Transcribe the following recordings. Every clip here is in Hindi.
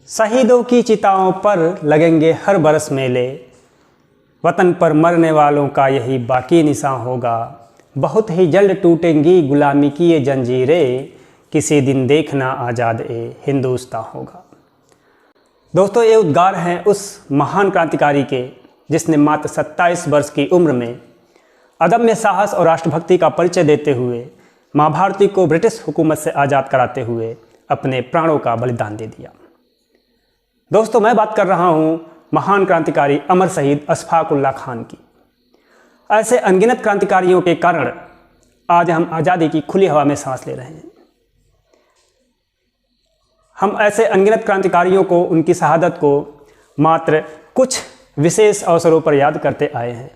शहीदों की चिताओं पर लगेंगे हर बरस मेले, वतन पर मरने वालों का यही बाकी निशान होगा। बहुत ही जल्द टूटेंगी गुलामी की ये जंजीरें, किसी दिन देखना आज़ाद ए हिंदुस्तान होगा। दोस्तों, ये उद्गार हैं उस महान क्रांतिकारी के जिसने मात्र 27 वर्ष की उम्र में अदम्य साहस और राष्ट्रभक्ति का परिचय देते हुए माँ भारती को ब्रिटिश हुकूमत से आज़ाद कराते हुए अपने प्राणों का बलिदान दे दिया। दोस्तों, मैं बात कर रहा हूँ महान क्रांतिकारी अमर शहीद अशफाक उल्लाह खान की। ऐसे अनगिनत क्रांतिकारियों के कारण आज हम आज़ादी की खुली हवा में सांस ले रहे हैं। हम ऐसे अनगिनत क्रांतिकारियों को, उनकी शहादत को मात्र कुछ विशेष अवसरों पर याद करते आए हैं।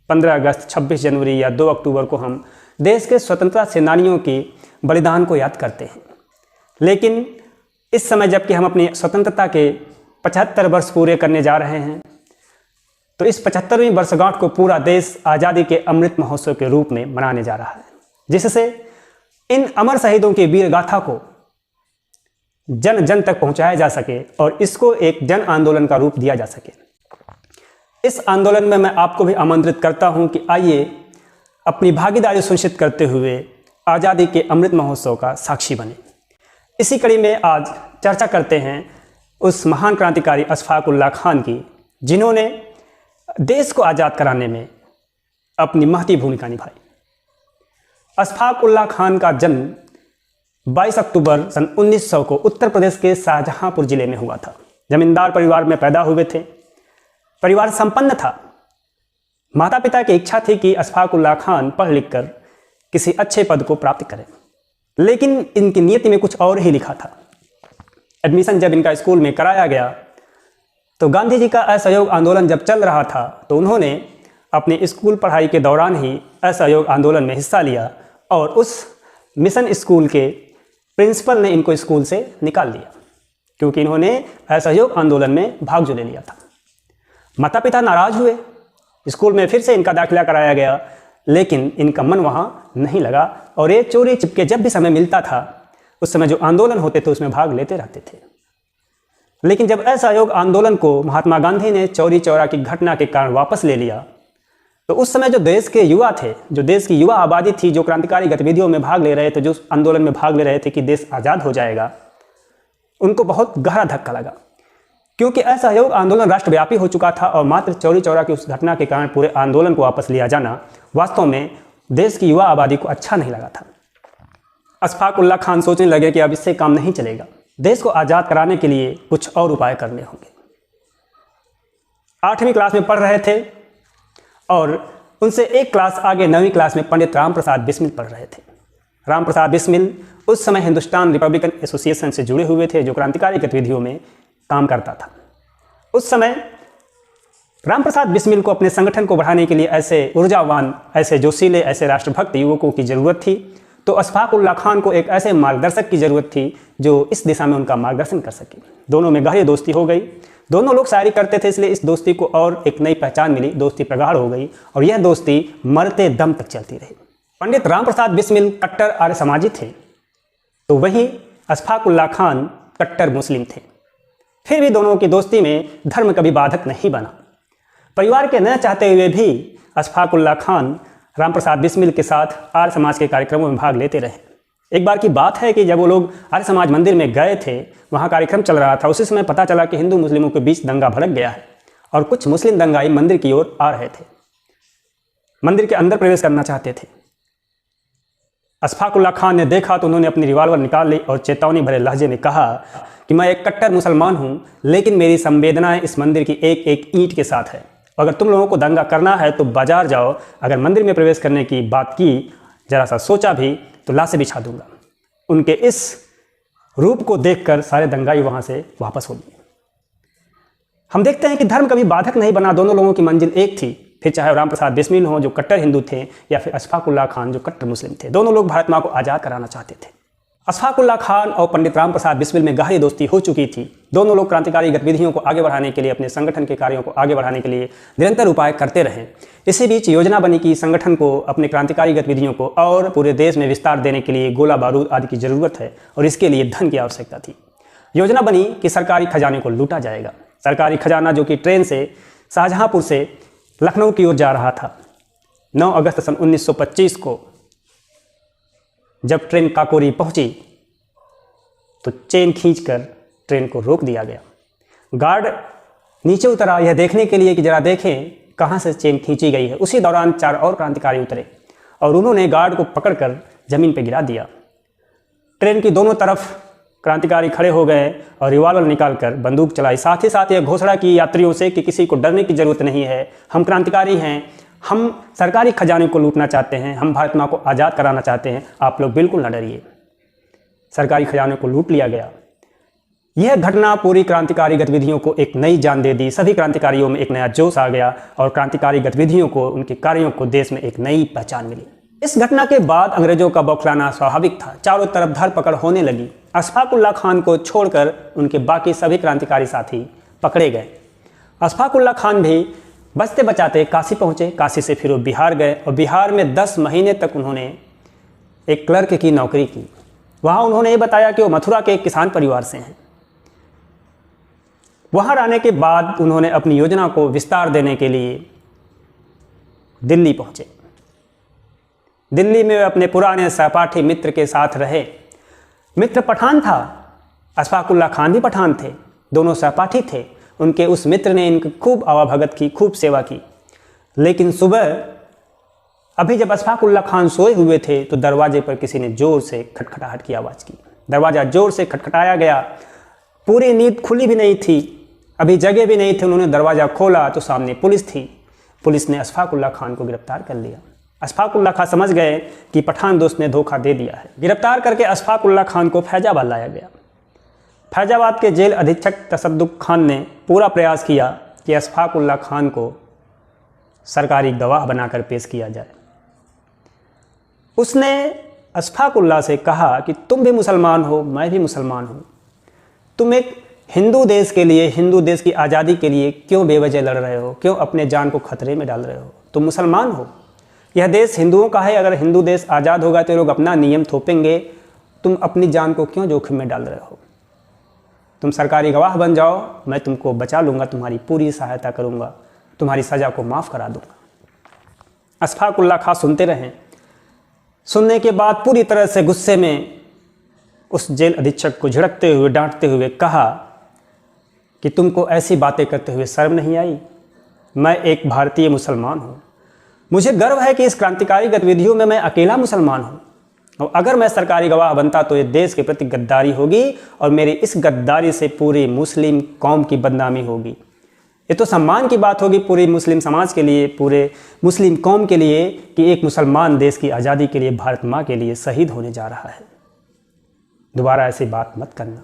15 अगस्त, 26 जनवरी या 2 अक्टूबर को हम देश के स्वतंत्रता सेनानियों की बलिदान को याद करते हैं। लेकिन इस समय जबकि हम अपनी स्वतंत्रता के 75 वर्ष पूरे करने जा रहे हैं, तो इस 75वीं वर्षगांठ को पूरा देश आज़ादी के अमृत महोत्सव के रूप में मनाने जा रहा है, जिससे इन अमर शहीदों की वीर गाथा को जन जन तक पहुंचाया जा सके और इसको एक जन आंदोलन का रूप दिया जा सके। इस आंदोलन में मैं आपको भी आमंत्रित करता हूं कि आइए अपनी भागीदारी सुनिश्चित करते हुए आज़ादी के अमृत महोत्सव का साक्षी बने। इसी कड़ी में आज चर्चा करते हैं उस महान क्रांतिकारी अशफाक उल्लाह खान की, जिन्होंने देश को आज़ाद कराने में अपनी महती भूमिका निभाई। अशफाक उल्लाह खान का जन्म 22 अक्टूबर सन 1900 को उत्तर प्रदेश के शाहजहांपुर जिले में हुआ था। जमींदार परिवार में पैदा हुए थे। परिवार संपन्न था। माता पिता की इच्छा थी कि अशफाक उल्लाह खान पढ़ लिख कर किसी अच्छे पद को प्राप्त करें, लेकिन इनकी नियति में कुछ और ही लिखा था। एडमिशन जब इनका स्कूल में कराया गया तो गांधी जी का असहयोग आंदोलन जब चल रहा था, तो उन्होंने अपनी स्कूल पढ़ाई के दौरान ही असहयोग आंदोलन में हिस्सा लिया और उस मिशन स्कूल के प्रिंसिपल ने इनको स्कूल से निकाल दिया, क्योंकि इन्होंने असहयोग आंदोलन में भाग जो ले लिया था। माता पिता नाराज हुए। स्कूल में फिर से इनका दाखिला कराया गया, लेकिन इनका मन वहाँ नहीं लगा और ये चोरी छिपके जब भी समय मिलता था, उस समय जो आंदोलन होते थे उसमें भाग लेते रहते थे। लेकिन जब असहयोग आंदोलन को महात्मा गांधी ने चौरी चौरा की घटना के कारण वापस ले लिया, तो उस समय जो देश के युवा थे, जो देश की युवा आबादी थी, जो क्रांतिकारी गतिविधियों में भाग ले रहे थे, जो आंदोलन में भाग ले रहे थे कि देश आज़ाद हो जाएगा, उनको बहुत गहरा धक्का लगा, क्योंकि असहयोग आंदोलन राष्ट्रव्यापी हो चुका था और मात्र चौरी चौरा की उस घटना के कारण पूरे आंदोलन को वापस लिया जाना वास्तव में देश की युवा आबादी को अच्छा नहीं लगा था। अशफाक उल्लाह खान सोचने लगे कि अब इससे काम नहीं चलेगा, देश को आज़ाद कराने के लिए कुछ और उपाय करने होंगे। 8वीं क्लास में पढ़ रहे थे और उनसे एक क्लास आगे 9वीं क्लास में पंडित राम प्रसाद बिस्मिल पढ़ रहे थे। राम प्रसाद बिस्मिल उस समय हिंदुस्तान रिपब्लिकन एसोसिएशन से जुड़े हुए थे, जो क्रांतिकारी गतिविधियों में काम करता था। उस समय राम प्रसाद बिस्मिल को अपने संगठन को बढ़ाने के लिए ऐसे ऊर्जावान, ऐसे जोशीले, ऐसे राष्ट्रभक्त युवकों की ज़रूरत थी। तो अशफाक उल्लाह खान को एक ऐसे मार्गदर्शक की ज़रूरत थी जो इस दिशा में उनका मार्गदर्शन कर सके। दोनों में गहरी दोस्ती हो गई। दोनों लोग शायरी करते थे, इसलिए इस दोस्ती को और एक नई पहचान मिली। दोस्ती प्रगाढ़ हो गई और यह दोस्ती मरते दम तक चलती रही। पंडित राम प्रसाद बिस्मिल कट्टर आर्य समाजी थे, तो वहीं अशफाक उल्लाह खान कट्टर मुस्लिम थे। फिर भी दोनों की दोस्ती में धर्म कभी बाधक नहीं बना। परिवार के न चाहते हुए भी अशफाक उल्लाह खान राम प्रसाद बिस्मिल के साथ आर्य समाज के कार्यक्रमों में भाग लेते रहे। एक बार की बात है कि जब वो लोग आर्य समाज मंदिर में गए थे, वहाँ कार्यक्रम चल रहा था, उसी समय पता चला कि हिंदू मुस्लिमों के बीच दंगा भड़क गया है और कुछ मुस्लिम दंगाई मंदिर की ओर आ रहे थे, मंदिर के अंदर प्रवेश करना चाहते थे। अशफाक उल्लाह खान ने देखा तो उन्होंने अपनी रिवॉल्वर निकाल ली और चेतावनी भरे लहजे में कहा कि मैं एक कट्टर मुसलमान हूँ, लेकिन मेरी संवेदनाएं इस मंदिर की एक एक ईंट के साथ है। अगर तुम लोगों को दंगा करना है तो बाजार जाओ, अगर मंदिर में प्रवेश करने की बात की, जरा सा सोचा भी तो लाशें बिछा दूंगा। उनके इस रूप को देखकर सारे दंगाई वहाँ से वापस हो लिए। हम देखते हैं कि धर्म कभी बाधक नहीं बना। दोनों लोगों की मंजिल एक थी, फिर चाहे राम प्रसाद बिस्मिल हो जो कट्टर हिंदू थे, या फिर अशफाक उल्लाह खान जो कट्टर मुस्लिम थे। दोनों लोग भारत माँ को आज़ाद कराना चाहते थे। अशफाक उल्लाह खान और पंडित राम प्रसाद बिस्मिल में गहरी दोस्ती हो चुकी थी। दोनों लोग क्रांतिकारी गतिविधियों को आगे बढ़ाने के लिए, अपने संगठन के कार्यों को आगे बढ़ाने के लिए निरंतर उपाय करते रहे। इसी बीच योजना बनी कि संगठन को अपने क्रांतिकारी गतिविधियों को और पूरे देश में विस्तार देने के लिए गोला बारूद आदि की जरूरत है और इसके लिए धन की आवश्यकता थी। योजना बनी कि सरकारी खजाने को लूटा जाएगा। सरकारी खजाना जो कि ट्रेन से शाहजहांपुर से लखनऊ की ओर जा रहा था। 9 अगस्त सन 1925 को जब ट्रेन काकोरी पहुंची तो चेन खींचकर ट्रेन को रोक दिया गया। गार्ड नीचे उतरा यह देखने के लिए कि जरा देखें कहाँ से चेन खींची गई है। उसी दौरान 4 और क्रांतिकारी उतरे और उन्होंने गार्ड को पकड़कर जमीन पर गिरा दिया। ट्रेन की दोनों तरफ क्रांतिकारी खड़े हो गए और रिवॉल्वर निकालकर बंदूक चलाई। साथ ही साथ यह घोषणा की यात्रियों से कि किसी को डरने की जरूरत नहीं है, हम क्रांतिकारी हैं, हम सरकारी खजाने को लूटना चाहते हैं, हम भारत माँ को आज़ाद कराना चाहते हैं, आप लोग बिल्कुल न डरिए। सरकारी खजाने को लूट लिया गया। यह घटना पूरी क्रांतिकारी गतिविधियों को एक नई जान दे दी। सभी क्रांतिकारियों में एक नया जोश आ गया और क्रांतिकारी गतिविधियों को, उनके कार्यों को देश में एक नई पहचान मिली। इस घटना के बाद अंग्रेजों का बौखलाना स्वाभाविक था। चारों तरफ धरपकड़ होने लगी। अशफाक उल्लाह खान को छोड़कर उनके बाकी सभी क्रांतिकारी साथी पकड़े गए। अशफाक उल्लाह खान भी बचते बचाते काशी पहुँचे। काशी से फिर वो बिहार गए और बिहार में 10 महीने तक उन्होंने एक क्लर्क की नौकरी की। वहाँ उन्होंने ये बताया कि वो मथुरा के एक किसान परिवार से हैं। वहाँ रहने के बाद उन्होंने अपनी योजना को विस्तार देने के लिए दिल्ली पहुँचे। दिल्ली में वे अपने पुराने सहपाठी मित्र के साथ रहे। मित्र पठान था, अशफाक उल्लाह खान भी पठान थे, दोनों सहपाठी थे। उनके उस मित्र ने इनकी खूब आवाभगत की, खूब सेवा की। लेकिन सुबह अभी जब अशफाक उल्लाह खान सोए हुए थे तो दरवाजे पर किसी ने जोर से खटखटाहट की आवाज़ की। दरवाज़ा जोर से खटखटाया गया। पूरी नींद खुली भी नहीं थी, अभी जगह भी नहीं थे। उन्होंने दरवाज़ा खोला तो सामने पुलिस थी। पुलिस ने अशफाक उल्लाह खान को गिरफ्तार कर लिया। अशफाक उल्लाह खान समझ गए कि पठान दोस्त ने धोखा दे दिया है। गिरफ्तार करके अशफाक उल्लाह खान को फैजाबाद लाया गया। फैजाबाद के जेल अधीक्षक तसद्दुक खान ने पूरा प्रयास किया कि अशफाक उल्लाह खान को सरकारी गवाह बनाकर पेश किया जाए। उसने अशफाक उल्लाह से कहा कि तुम भी मुसलमान हो, मैं भी मुसलमान हूँ, तुम एक हिंदू देश के लिए, हिंदू देश की आज़ादी के लिए क्यों बेवजह लड़ रहे हो, क्यों अपने जान को खतरे में डाल रहे हो? तुम मुसलमान हो, यह देश हिंदुओं का है। अगर हिंदू देश आज़ाद होगा तो लोग अपना नियम थोपेंगे, तुम अपनी जान को क्यों जोखिम में डाल रहे हो? तुम सरकारी गवाह बन जाओ, मैं तुमको बचा लूँगा, तुम्हारी पूरी सहायता करूँगा, तुम्हारी सज़ा को माफ़ करा दूँगा। अशफाक उल्लाह खान सुनते रहें। सुनने के बाद पूरी तरह से गुस्से में उस जेल अधीक्षक को झिड़कते हुए, डांटते हुए कहा कि तुमको ऐसी बातें करते हुए शर्म नहीं आई? मैं एक भारतीय मुसलमान हूँ, मुझे गर्व है कि इस क्रांतिकारी गतिविधियों में मैं अकेला मुसलमान हूँ, और अगर मैं सरकारी गवाह बनता तो ये देश के प्रति गद्दारी होगी और मेरी इस गद्दारी से पूरी मुस्लिम कौम की बदनामी होगी। ये तो सम्मान की बात होगी पूरी मुस्लिम समाज के लिए, पूरे मुस्लिम कौम के लिए कि एक मुसलमान देश की आज़ादी के लिए, भारत माँ के लिए शहीद होने जा रहा है। दोबारा ऐसी बात मत करना।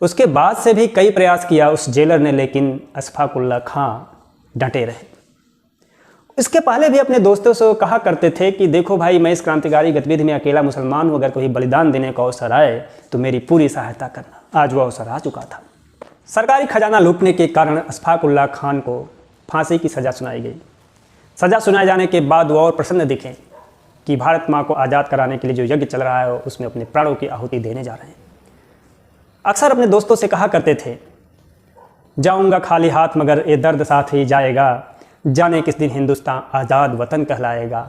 उसके बाद से भी कई प्रयास किया उस जेलर ने, लेकिन अशफाक उल्लाह खान डटे रहे। इसके पहले भी अपने दोस्तों से कहा करते थे कि देखो भाई, मैं इस क्रांतिकारी गतिविधि में अकेला मुसलमान हूँ, अगर कोई बलिदान देने का अवसर आए तो मेरी पूरी सहायता करना। आज वह अवसर आ चुका था। सरकारी खजाना लूटने के कारण अशफाक उल्लाह खान को फांसी की सज़ा सुनाई गई। सज़ा सुनाए जाने के बाद वो और प्रसन्न दिखे कि भारत माँ को आज़ाद कराने के लिए जो यज्ञ चल रहा है उसमें अपने प्राणों की आहुति देने जा रहे हैं। अक्सर अपने दोस्तों से कहा करते थे, जाऊँगा खाली हाथ मगर ये दर्द साथ ही जाएगा, जाने किस दिन हिंदुस्तान आज़ाद वतन कहलाएगा।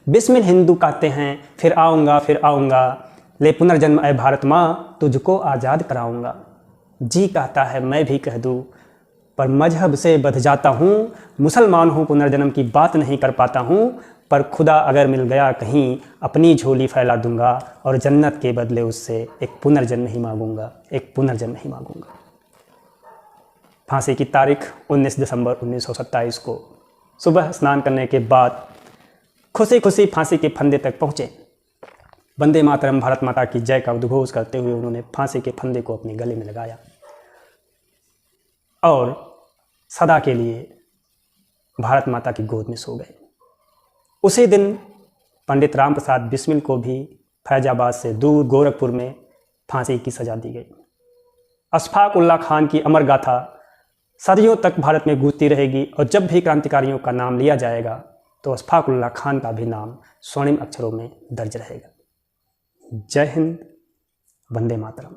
बिस्मिल हिंदू कहते हैं, फिर आऊँगा, ले पुनर्जन्म ऐ भारत माँ, तुझको आज़ाद कराऊँगा। जी कहता है मैं भी कह दूँ, पर मजहब से बध जाता हूँ, मुसलमान हूँ, पुनर्जन्म की बात नहीं कर पाता हूँ, पर खुदा अगर मिल गया कहीं अपनी झोली फैला दूंगा और जन्नत के बदले उससे एक पुनर्जन्म ही मांगूंगा, एक पुनर्जन्म ही मांगूंगा। फांसी की तारीख 19 दिसंबर 1927 को सुबह स्नान करने के बाद खुशी खुशी फांसी के फंदे तक पहुँचे। वंदे मातरम, भारत माता की जय का उद्घोष करते हुए उन्होंने फांसी के फंदे को अपने गले में लगाया और सदा के लिए भारत माता की गोद में सो गए। उसी दिन पंडित राम प्रसाद बिस्मिल को भी फैजाबाद से दूर गोरखपुर में फांसी की सज़ा दी गई। अशफाक उल्लाह खान की अमर गाथा सदियों तक भारत में गूंजती रहेगी और जब भी क्रांतिकारियों का नाम लिया जाएगा तो अशफाक उल्लाह खान का भी नाम स्वर्णिम अक्षरों में दर्ज रहेगा। जय हिंद, वंदे मातरम।